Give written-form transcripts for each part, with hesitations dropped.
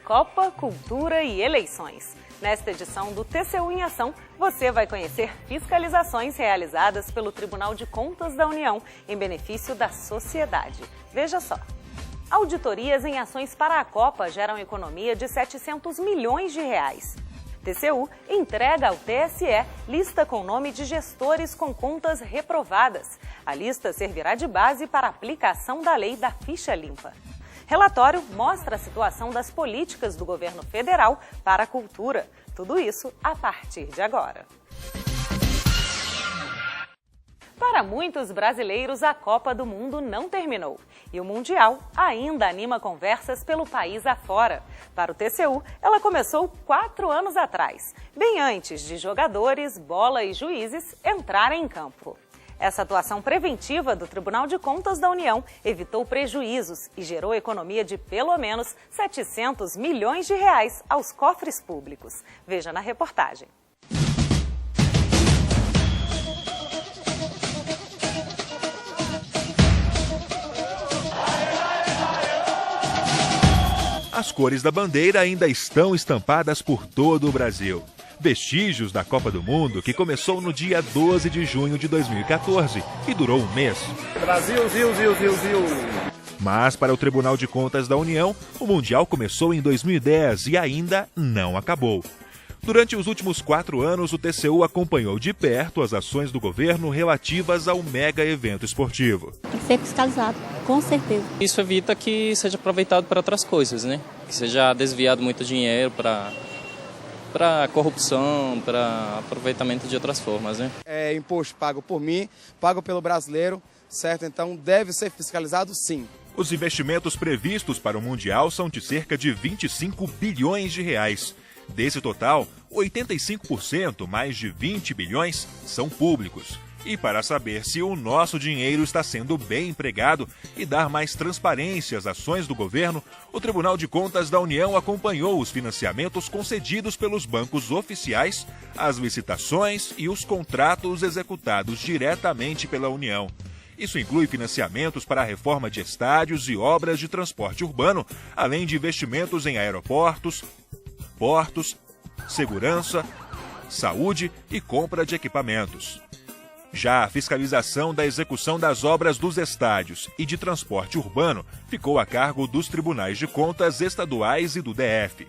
Copa, Cultura e Eleições. Nesta edição do TCU em Ação, você vai conhecer fiscalizações realizadas pelo Tribunal de Contas da União em benefício da sociedade. Veja só. Auditorias em ações para a Copa geram economia de 700 milhões de reais. TCU entrega ao TSE lista com nome de gestores com contas reprovadas. A lista servirá de base para a aplicação da lei da ficha limpa. Relatório mostra a situação das políticas do governo federal para a cultura. Tudo isso a partir de agora. Para muitos brasileiros, a Copa do Mundo não terminou. E o Mundial ainda anima conversas pelo país afora. Para o TCU, ela começou 4 anos atrás, bem antes de jogadores, bola e juízes entrarem em campo. Essa atuação preventiva do Tribunal de Contas da União evitou prejuízos e gerou economia de pelo menos 700 milhões de reais aos cofres públicos. Veja na reportagem. As cores da bandeira ainda estão estampadas por todo o Brasil. Vestígios da Copa do Mundo, que começou no dia 12 de junho de 2014 e durou um mês. Brasil, Zil. Mas para o Tribunal de Contas da União, o Mundial começou em 2010 e ainda não acabou. Durante os últimos 4 anos, o TCU acompanhou de perto as ações do governo relativas ao mega evento esportivo. Tem que ser fiscalizado, com certeza. Isso evita que seja aproveitado para outras coisas, né? Que seja desviado muito dinheiro para corrupção, para aproveitamento de outras formas, né? É imposto pago por mim, pago pelo brasileiro, certo? Então deve ser fiscalizado sim. Os investimentos previstos para o Mundial são de cerca de 25 bilhões de reais. Desse total, 85%, mais de 20 bilhões, são públicos. E para saber se o nosso dinheiro está sendo bem empregado e dar mais transparência às ações do governo, o Tribunal de Contas da União acompanhou os financiamentos concedidos pelos bancos oficiais, as licitações e os contratos executados diretamente pela União. Isso inclui financiamentos para a reforma de estádios e obras de transporte urbano, além de investimentos em aeroportos, portos, segurança, saúde e compra de equipamentos. Já a fiscalização da execução das obras dos estádios e de transporte urbano ficou a cargo dos tribunais de contas estaduais e do DF.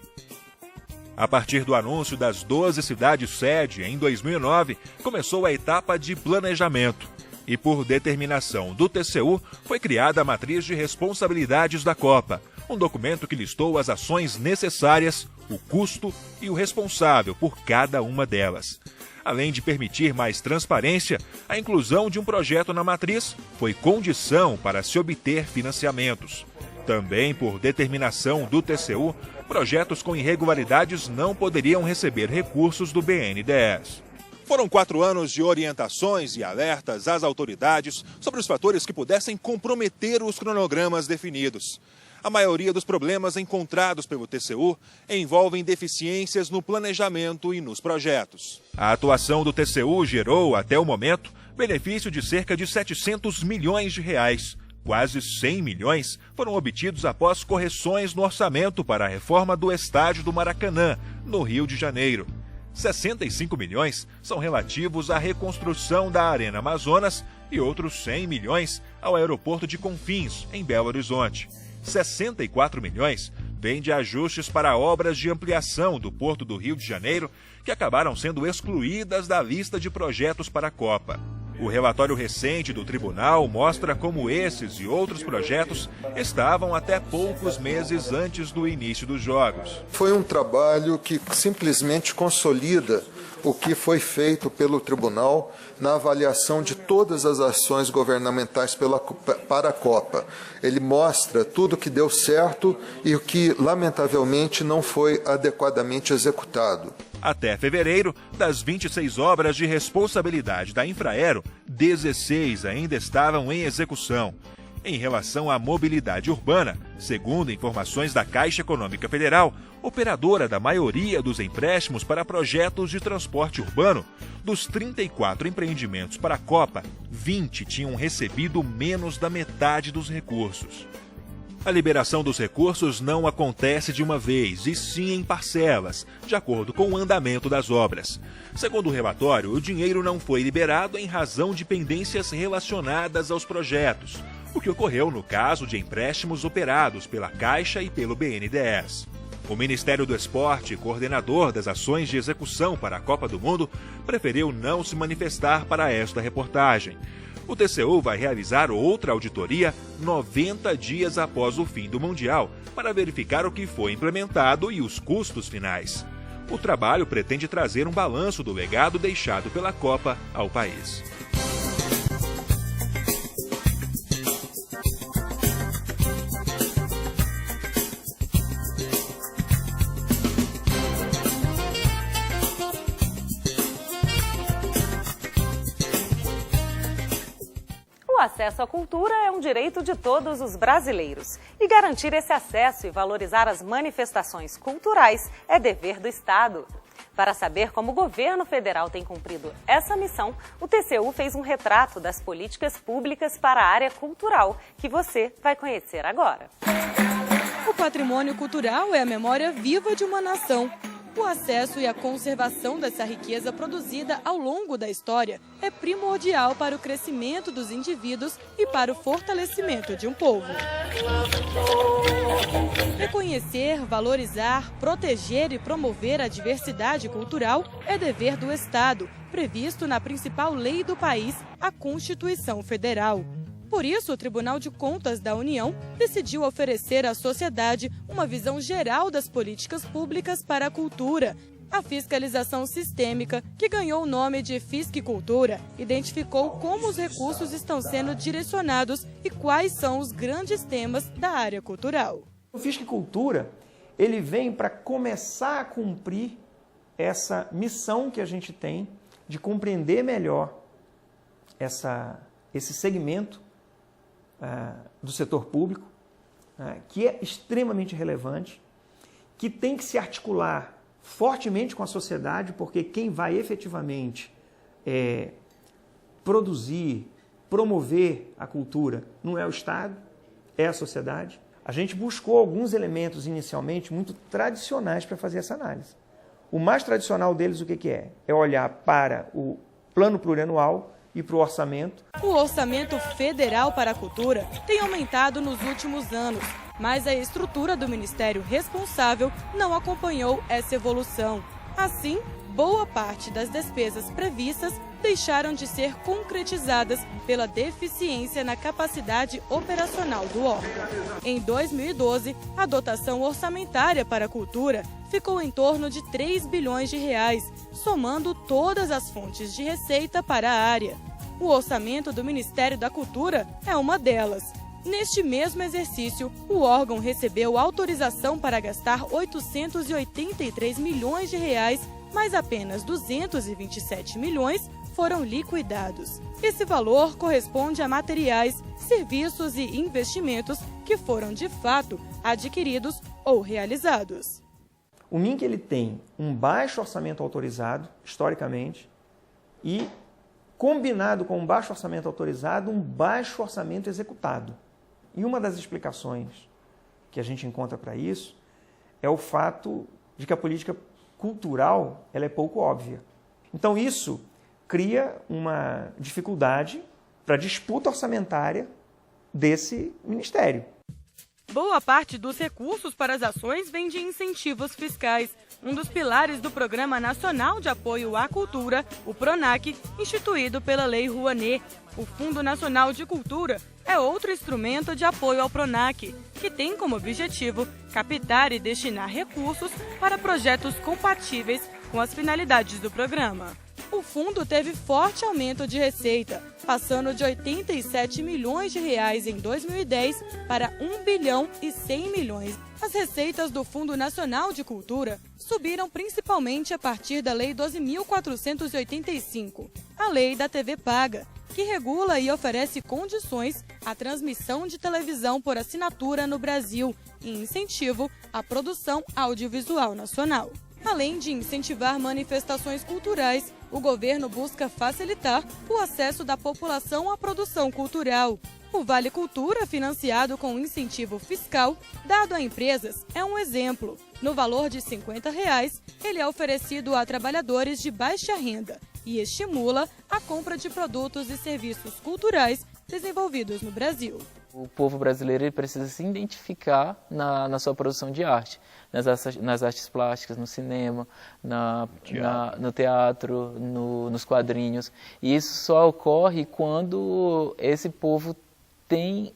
A partir do anúncio das 12 cidades-sede em 2009, começou a etapa de planejamento. E por determinação do TCU, foi criada a Matriz de Responsabilidades da Copa, um documento que listou as ações necessárias, o custo e o responsável por cada uma delas. Além de permitir mais transparência, a inclusão de um projeto na matriz foi condição para se obter financiamentos. Também por determinação do TCU, projetos com irregularidades não poderiam receber recursos do BNDES. Foram 4 anos de orientações e alertas às autoridades sobre os fatores que pudessem comprometer os cronogramas definidos. A maioria dos problemas encontrados pelo TCU envolvem deficiências no planejamento e nos projetos. A atuação do TCU gerou, até o momento, benefício de cerca de 700 milhões de reais. Quase 100 milhões foram obtidos após correções no orçamento para a reforma do estádio do Maracanã, no Rio de Janeiro. 65 milhões são relativos à reconstrução da Arena Amazonas e outros 100 milhões ao aeroporto de Confins, em Belo Horizonte. 64 milhões vêm de ajustes para obras de ampliação do Porto do Rio de Janeiro, que acabaram sendo excluídas da lista de projetos para a Copa. O relatório recente do tribunal mostra como esses e outros projetos estavam até poucos meses antes do início dos Jogos. Foi um trabalho que simplesmente consolida o que foi feito pelo tribunal na avaliação de todas as ações governamentais para a Copa. Ele mostra tudo que deu certo e o que, lamentavelmente, não foi adequadamente executado. Até fevereiro, das 26 obras de responsabilidade da Infraero, 16 ainda estavam em execução. Em relação à mobilidade urbana, segundo informações da Caixa Econômica Federal, operadora da maioria dos empréstimos para projetos de transporte urbano, dos 34 empreendimentos para a Copa, 20 tinham recebido menos da metade dos recursos. A liberação dos recursos não acontece de uma vez, e sim em parcelas, de acordo com o andamento das obras. Segundo o relatório, o dinheiro não foi liberado em razão de pendências relacionadas aos projetos, o que ocorreu no caso de empréstimos operados pela Caixa e pelo BNDES. O Ministério do Esporte, coordenador das ações de execução para a Copa do Mundo, preferiu não se manifestar para esta reportagem. O TCU vai realizar outra auditoria 90 dias após o fim do Mundial, para verificar o que foi implementado e os custos finais. O trabalho pretende trazer um balanço do legado deixado pela Copa ao país. O acesso à cultura é um direito de todos os brasileiros. E garantir esse acesso e valorizar as manifestações culturais é dever do Estado. Para saber como o governo federal tem cumprido essa missão, o TCU fez um retrato das políticas públicas para a área cultural, que você vai conhecer agora. O patrimônio cultural é a memória viva de uma nação. O acesso e a conservação dessa riqueza produzida ao longo da história é primordial para o crescimento dos indivíduos e para o fortalecimento de um povo. Reconhecer, valorizar, proteger e promover a diversidade cultural é dever do Estado, previsto na principal lei do país, a Constituição Federal. Por isso, o Tribunal de Contas da União decidiu oferecer à sociedade uma visão geral das políticas públicas para a cultura. A fiscalização sistêmica, que ganhou o nome de Fisquicultura, identificou como os recursos estão sendo direcionados e quais são os grandes temas da área cultural. O Fisquicultura, ele vem para começar a cumprir essa missão que a gente tem de compreender melhor esse segmento do setor público, que é extremamente relevante, que tem que se articular fortemente com a sociedade, porque quem vai efetivamente produzir, promover a cultura não é o Estado, é a sociedade. A gente buscou alguns elementos inicialmente muito tradicionais para fazer essa análise. O mais tradicional deles o que é? É olhar para o plano plurianual e para o orçamento. O orçamento federal para a cultura tem aumentado nos últimos anos, mas a estrutura do ministério responsável não acompanhou essa evolução. Assim, boa parte das despesas previstas deixaram de ser concretizadas pela deficiência na capacidade operacional do órgão. Em 2012, a dotação orçamentária para a cultura ficou em torno de 3 bilhões de reais, somando todas as fontes de receita para a área. O orçamento do Ministério da Cultura é uma delas. Neste mesmo exercício, o órgão recebeu autorização para gastar 883 milhões de reais, mas apenas 227 milhões foram liquidados. Esse valor corresponde a materiais, serviços e investimentos que foram de fato adquiridos ou realizados. O MINC ele tem um baixo orçamento autorizado, historicamente, e combinado com um baixo orçamento autorizado, um baixo orçamento executado. E uma das explicações que a gente encontra para isso é o fato de que a política cultural ela é pouco óbvia. Então isso cria uma dificuldade para a disputa orçamentária desse ministério. Boa parte dos recursos para as ações vem de incentivos fiscais. Um dos pilares do Programa Nacional de Apoio à Cultura, o PRONAC, instituído pela Lei Rouanet. O Fundo Nacional de Cultura é outro instrumento de apoio ao PRONAC, que tem como objetivo captar e destinar recursos para projetos compatíveis com as finalidades do programa. O fundo teve forte aumento de receita, passando de 87 milhões de reais em 2010 para 1 bilhão e 100 milhões. As receitas do Fundo Nacional de Cultura subiram principalmente a partir da Lei 12.485, a Lei da TV Paga, que regula e oferece condições à transmissão de televisão por assinatura no Brasil e incentivo à produção audiovisual nacional. Além de incentivar manifestações culturais, o governo busca facilitar o acesso da população à produção cultural. O Vale Cultura, financiado com incentivo fiscal, dado a empresas, é um exemplo. No valor de R$ 50, ele é oferecido a trabalhadores de baixa renda e estimula a compra de produtos e serviços culturais desenvolvidos no Brasil. O povo brasileiro ele precisa se identificar na sua produção de arte, nas artes plásticas, no cinema, no teatro, nos quadrinhos. E isso só ocorre quando esse povo tem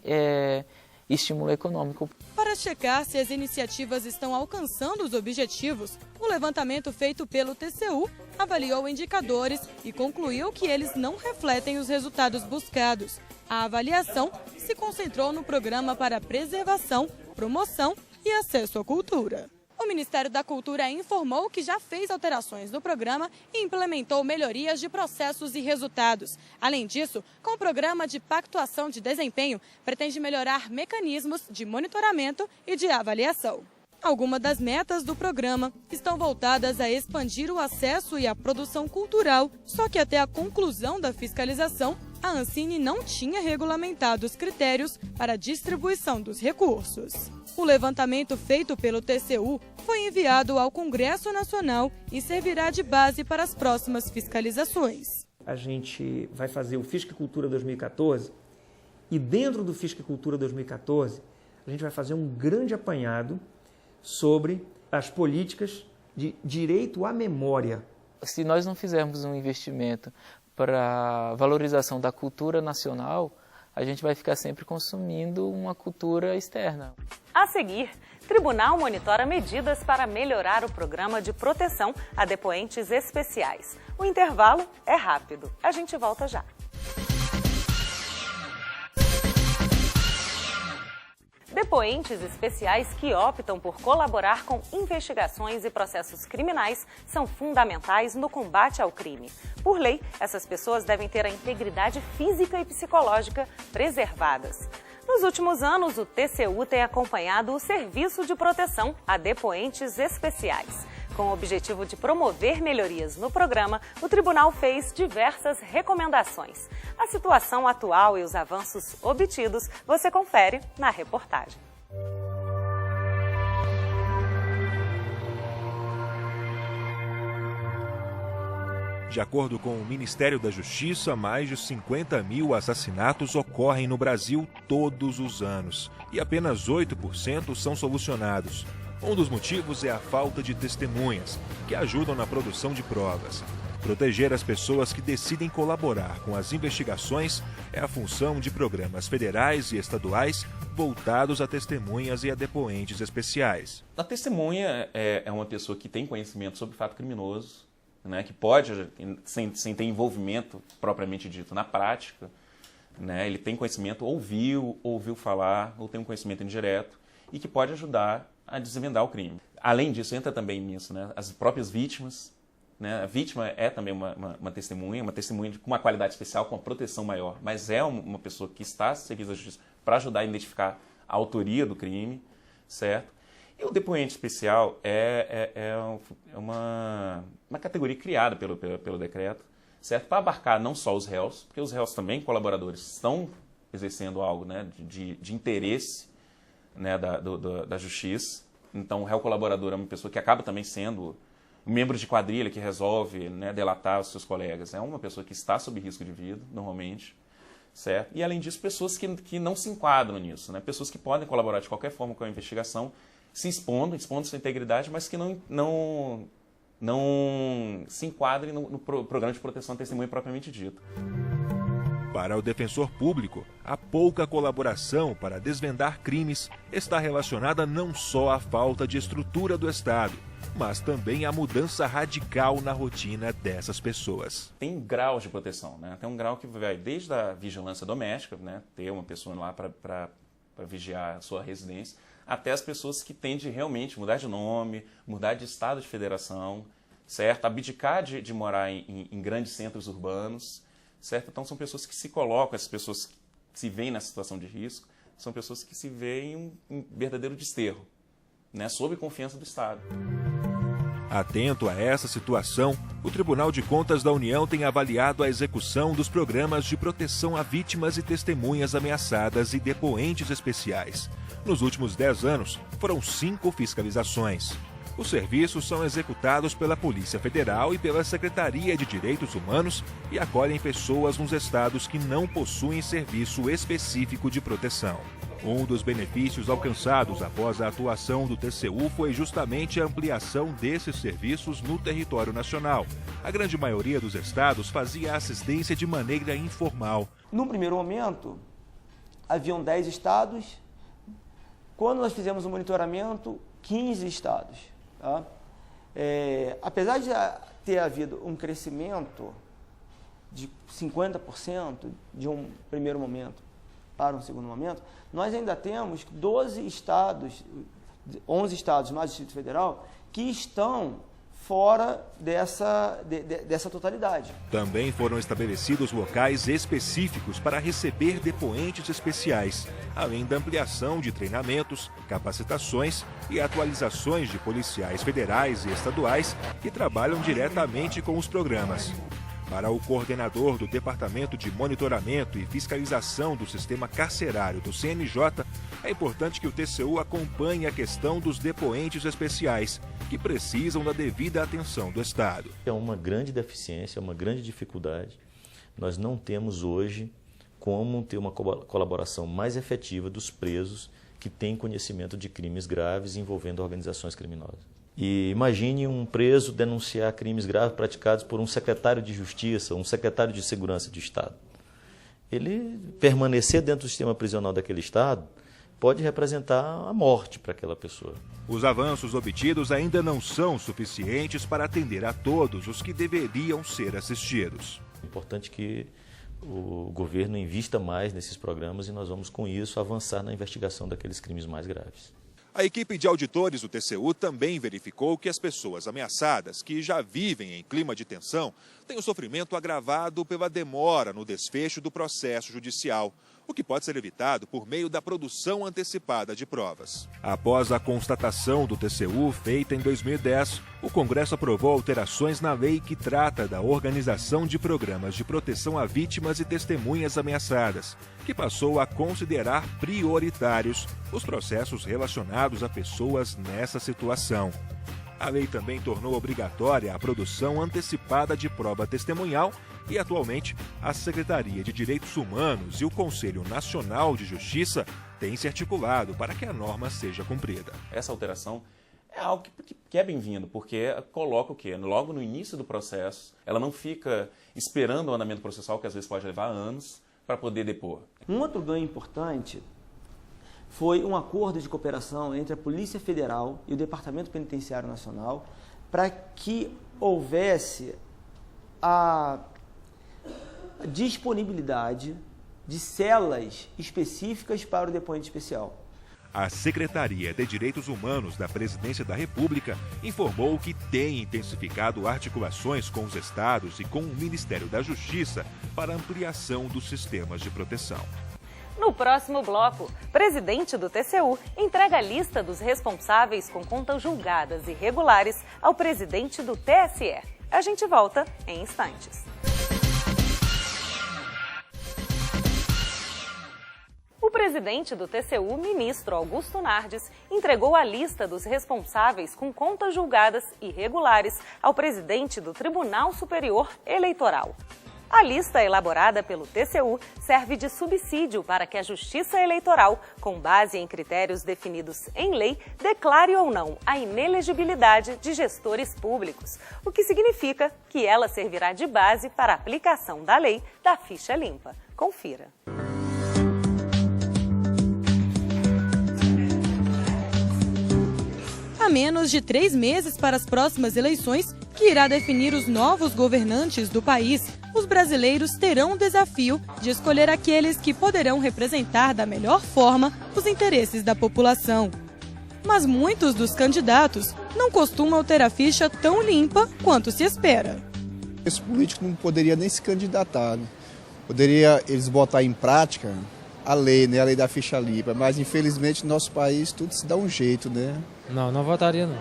estímulo econômico. Para checar se as iniciativas estão alcançando os objetivos, o levantamento feito pelo TCU avaliou indicadores e concluiu que eles não refletem os resultados buscados. A avaliação se concentrou no programa para preservação, promoção e acesso à cultura. O Ministério da Cultura informou que já fez alterações no programa e implementou melhorias de processos e resultados. Além disso, com o programa de pactuação de desempenho, pretende melhorar mecanismos de monitoramento e de avaliação. Algumas das metas do programa estão voltadas a expandir o acesso e a produção cultural, só que até a conclusão da fiscalização, a Ancine não tinha regulamentado os critérios para a distribuição dos recursos. O levantamento feito pelo TCU foi enviado ao Congresso Nacional e servirá de base para as próximas fiscalizações. A gente vai fazer o Fisquicultura 2014 e dentro do Fisquicultura 2014 a gente vai fazer um grande apanhado sobre as políticas de direito à memória. Se nós não fizermos um investimento para a valorização da cultura nacional, a gente vai ficar sempre consumindo uma cultura externa. A seguir, Tribunal monitora medidas para melhorar o programa de proteção a depoentes especiais. O intervalo é rápido. A gente volta já. Depoentes especiais que optam por colaborar com investigações e processos criminais são fundamentais no combate ao crime. Por lei, essas pessoas devem ter a integridade física e psicológica preservadas. Nos últimos anos, o TCU tem acompanhado o serviço de proteção a depoentes especiais. Com o objetivo de promover melhorias no programa, o tribunal fez diversas recomendações. A situação atual e os avanços obtidos você confere na reportagem. De acordo com o Ministério da Justiça, mais de 50 mil assassinatos ocorrem no Brasil todos os anos e apenas 8% são solucionados. Um dos motivos é a falta de testemunhas, que ajudam na produção de provas. Proteger as pessoas que decidem colaborar com as investigações é a função de programas federais e estaduais voltados a testemunhas e a depoentes especiais. A testemunha é uma pessoa que tem conhecimento sobre fato criminoso, né, que pode, sem ter envolvimento propriamente dito na prática, né, ele tem conhecimento, ouviu falar, ou tem um conhecimento indireto, e que pode ajudar a desvendar o crime. Além disso, entra também nisso, né, as próprias vítimas. Né, a vítima é também uma testemunha com uma qualidade especial, com uma proteção maior, mas é uma pessoa que está a serviço da justiça para ajudar a identificar a autoria do crime, certo? E o depoente especial é uma categoria criada pelo decreto, certo? Para abarcar não só os réus, porque os réus também, colaboradores, estão exercendo algo, né, de interesse, né, da justiça. Então, o réu colaborador é uma pessoa que acaba também sendo um membro de quadrilha que resolve, né, delatar os seus colegas. É uma pessoa que está sob risco de vida, normalmente, certo? E, além disso, pessoas que não se enquadram nisso, né? Pessoas que podem colaborar de qualquer forma com a investigação, se expondo sua integridade, mas que não se enquadrem no programa de proteção à testemunha propriamente dito. Para o defensor público, a pouca colaboração para desvendar crimes está relacionada não só à falta de estrutura do Estado, mas também à mudança radical na rotina dessas pessoas. Tem graus de proteção, né? Tem um grau que vai desde a vigilância doméstica, né, ter uma pessoa lá para vigiar a sua residência, até as pessoas que têm de realmente mudar de nome, mudar de estado de federação, certo? Abdicar de morar em grandes centros urbanos, certo? Então são pessoas que se colocam, essas pessoas que se veem nessa situação de risco, são pessoas que se veem em um verdadeiro desterro, né? Sob confiança do Estado. Atento a essa situação, o Tribunal de Contas da União tem avaliado a execução dos programas de proteção a vítimas e testemunhas ameaçadas e depoentes especiais. Nos últimos 10 anos, foram 5 fiscalizações. Os serviços são executados pela Polícia Federal e pela Secretaria de Direitos Humanos e acolhem pessoas nos estados que não possuem serviço específico de proteção. Um dos benefícios alcançados após a atuação do TCU foi justamente a ampliação desses serviços no território nacional. A grande maioria dos estados fazia assistência de maneira informal. No primeiro momento, haviam 10 estados. Quando nós fizemos o monitoramento, 15 estados. Tá? Apesar de ter havido um crescimento de 50% de um primeiro momento para um segundo momento, nós ainda temos 12 estados, 11 estados mais o Distrito Federal, que estão fora dessa totalidade. Também foram estabelecidos locais específicos para receber depoentes especiais, além da ampliação de treinamentos, capacitações e atualizações de policiais federais e estaduais que trabalham diretamente com os programas. Para o coordenador do Departamento de Monitoramento e Fiscalização do Sistema Carcerário do CNJ, é importante que o TCU acompanhe a questão dos depoentes especiais, que precisam da devida atenção do Estado. É uma grande deficiência, é uma grande dificuldade. Nós não temos hoje como ter uma colaboração mais efetiva dos presos que têm conhecimento de crimes graves envolvendo organizações criminosas. E imagine um preso denunciar crimes graves praticados por um secretário de Justiça, um secretário de Segurança de Estado. Ele permanecer dentro do sistema prisional daquele Estado pode representar a morte para aquela pessoa. Os avanços obtidos ainda não são suficientes para atender a todos os que deveriam ser assistidos. É importante que o governo invista mais nesses programas e nós vamos, com isso, avançar na investigação daqueles crimes mais graves. A equipe de auditores do TCU também verificou que as pessoas ameaçadas, que já vivem em clima de tensão, têm o sofrimento agravado pela demora no desfecho do processo judicial, o que pode ser evitado por meio da produção antecipada de provas. Após a constatação do TCU feita em 2010, o Congresso aprovou alterações na lei que trata da organização de programas de proteção a vítimas e testemunhas ameaçadas, que passou a considerar prioritários os processos relacionados a pessoas nessa situação. A lei também tornou obrigatória a produção antecipada de prova testemunhal e, atualmente, a Secretaria de Direitos Humanos e o Conselho Nacional de Justiça têm se articulado para que a norma seja cumprida. Essa alteração é algo que é bem-vindo, porque coloca o quê? Logo no início do processo, ela não fica esperando o andamento processual, que às vezes pode levar anos, para poder depor. Um outro ganho importante foi um acordo de cooperação entre a Polícia Federal e o Departamento Penitenciário Nacional para que houvesse a disponibilidade de celas específicas para o depoente especial. A Secretaria de Direitos Humanos da Presidência da República informou que tem intensificado articulações com os estados e com o Ministério da Justiça para ampliação dos sistemas de proteção. No próximo bloco, presidente do TCU entrega a lista dos responsáveis com contas julgadas irregulares ao presidente do TSE. A gente volta em instantes. O presidente do TCU, ministro Augusto Nardes, entregou a lista dos responsáveis com contas julgadas irregulares ao presidente do Tribunal Superior Eleitoral. A lista elaborada pelo TCU serve de subsídio para que a Justiça Eleitoral, com base em critérios definidos em lei, declare ou não a inelegibilidade de gestores públicos, o que significa que ela servirá de base para a aplicação da lei da ficha limpa. Confira. A menos de 3 meses para as próximas eleições, que irá definir os novos governantes do país, os brasileiros terão o desafio de escolher aqueles que poderão representar da melhor forma os interesses da população. Mas muitos dos candidatos não costumam ter a ficha tão limpa quanto se espera. Esse político não poderia nem se candidatar, né? Poderia eles botar em prática a lei, né? A lei da ficha limpa, mas infelizmente no nosso país tudo se dá um jeito, né? Não votaria não.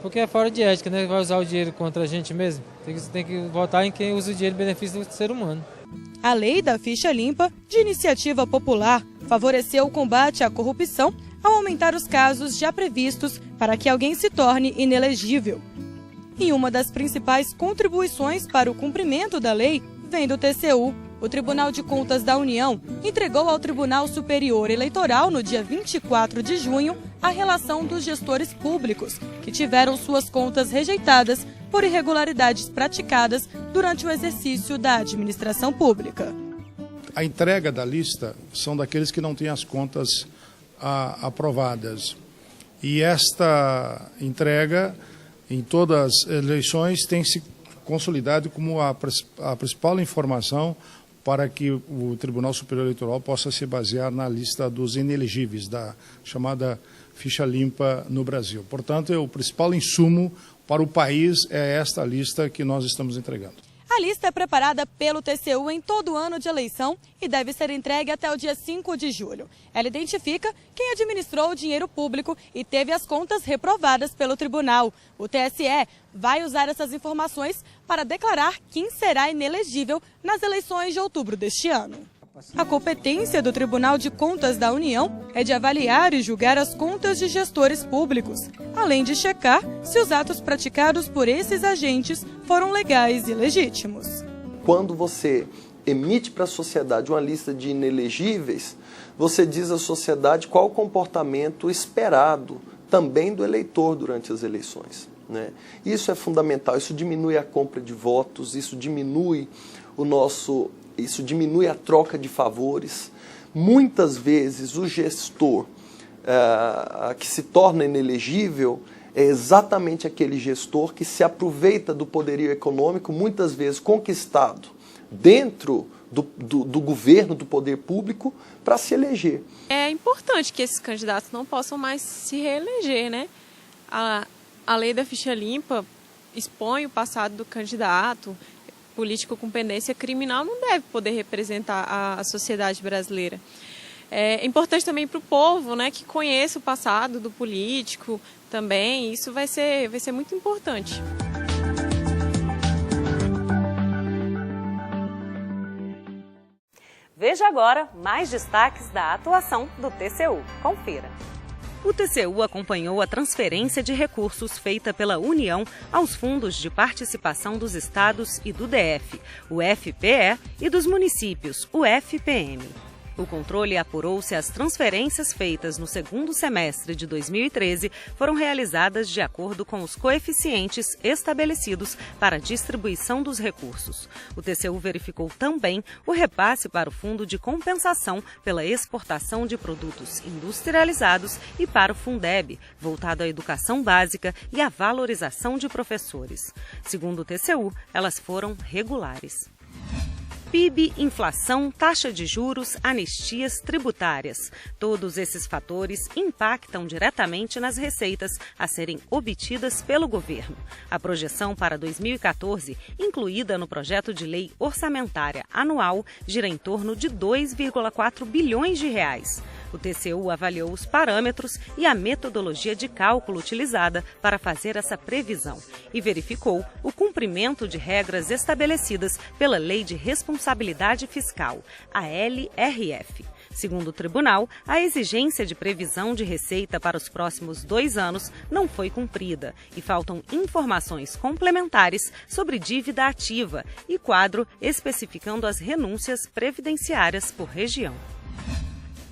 Porque é fora de ética, né? Vai usar o dinheiro contra a gente mesmo. Tem que votar em quem usa o dinheiro em benefício do ser humano. A lei da ficha limpa, de iniciativa popular, favoreceu o combate à corrupção ao aumentar os casos já previstos para que alguém se torne inelegível. E uma das principais contribuições para o cumprimento da lei vem do TCU. O Tribunal de Contas da União entregou ao Tribunal Superior Eleitoral, no dia 24 de junho, a relação dos gestores públicos que tiveram suas contas rejeitadas por irregularidades praticadas durante o exercício da administração pública. A entrega da lista são daqueles que não têm as contas aprovadas. E esta entrega, em todas as eleições, tem se consolidado como a principal informação para que o Tribunal Superior Eleitoral possa se basear na lista dos inelegíveis, da chamada ficha limpa no Brasil. Portanto, o principal insumo para o país é esta lista que nós estamos entregando. A lista é preparada pelo TCU em todo ano de eleição e deve ser entregue até o dia 5 de julho. Ela identifica quem administrou o dinheiro público e teve as contas reprovadas pelo tribunal. O TSE vai usar essas informações para declarar quem será inelegível nas eleições de outubro deste ano. A competência do Tribunal de Contas da União é de avaliar e julgar as contas de gestores públicos, além de checar se os atos praticados por esses agentes foram legais e legítimos. Quando você emite para a sociedade uma lista de inelegíveis, você diz à sociedade qual o comportamento esperado também do eleitor durante as eleições, né? Isso é fundamental, isso diminui a compra de votos, isso diminui a troca de favores. Muitas vezes o gestor que se torna inelegível é exatamente aquele gestor que se aproveita do poderio econômico, muitas vezes conquistado dentro do governo, do poder público, para se eleger. É importante que esses candidatos não possam mais se reeleger, né? A lei da ficha limpa expõe o passado do candidato. Político com pendência criminal não deve poder representar a sociedade brasileira. É importante também para o povo, né, que conheça o passado do político também. Isso vai ser muito importante. Veja agora mais destaques da atuação do TCU. Confira. O TCU acompanhou a transferência de recursos feita pela União aos fundos de participação dos estados e do DF, o FPE, e dos municípios, o FPM. O controle apurou se as transferências feitas no segundo semestre de 2013 foram realizadas de acordo com os coeficientes estabelecidos para a distribuição dos recursos. O TCU verificou também o repasse para o Fundo de Compensação pela Exportação de Produtos Industrializados e para o Fundeb, voltado à educação básica e à valorização de professores. Segundo o TCU, elas foram regulares. PIB, inflação, taxa de juros, anistias tributárias. Todos esses fatores impactam diretamente nas receitas a serem obtidas pelo governo. A projeção para 2014, incluída no projeto de lei orçamentária anual, gira em torno de 2,4 bilhões de reais. O TCU avaliou os parâmetros e a metodologia de cálculo utilizada para fazer essa previsão e verificou o cumprimento de regras estabelecidas pela Lei de Responsabilidade Fiscal, a LRF. Segundo o tribunal, a exigência de previsão de receita para os próximos 2 anos não foi cumprida e faltam informações complementares sobre dívida ativa e quadro especificando as renúncias previdenciárias por região.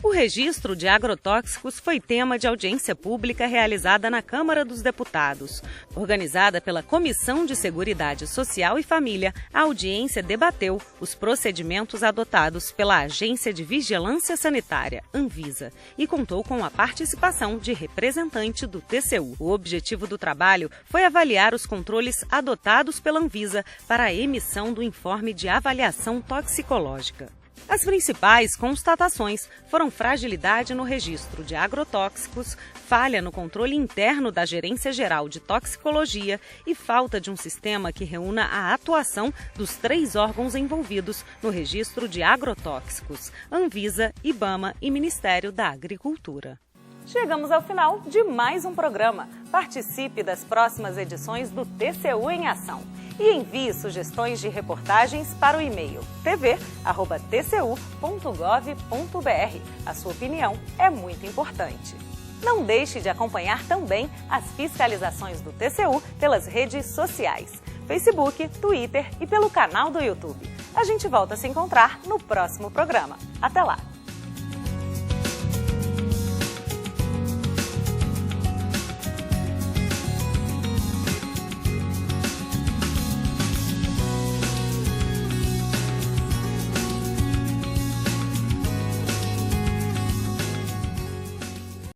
O registro de agrotóxicos foi tema de audiência pública realizada na Câmara dos Deputados. Organizada pela Comissão de Seguridade Social e Família, a audiência debateu os procedimentos adotados pela Agência de Vigilância Sanitária, Anvisa, e contou com a participação de representante do TCU. O objetivo do trabalho foi avaliar os controles adotados pela Anvisa para a emissão do informe de avaliação toxicológica. As principais constatações foram fragilidade no registro de agrotóxicos, falha no controle interno da Gerência Geral de Toxicologia e falta de um sistema que reúna a atuação dos 3 órgãos envolvidos no registro de agrotóxicos: Anvisa, IBAMA e Ministério da Agricultura. Chegamos ao final de mais um programa. Participe das próximas edições do TCU em Ação e envie sugestões de reportagens para o e-mail tv@tcu.gov.br. A sua opinião é muito importante. Não deixe de acompanhar também as fiscalizações do TCU pelas redes sociais, Facebook, Twitter e pelo canal do YouTube. A gente volta a se encontrar no próximo programa. Até lá!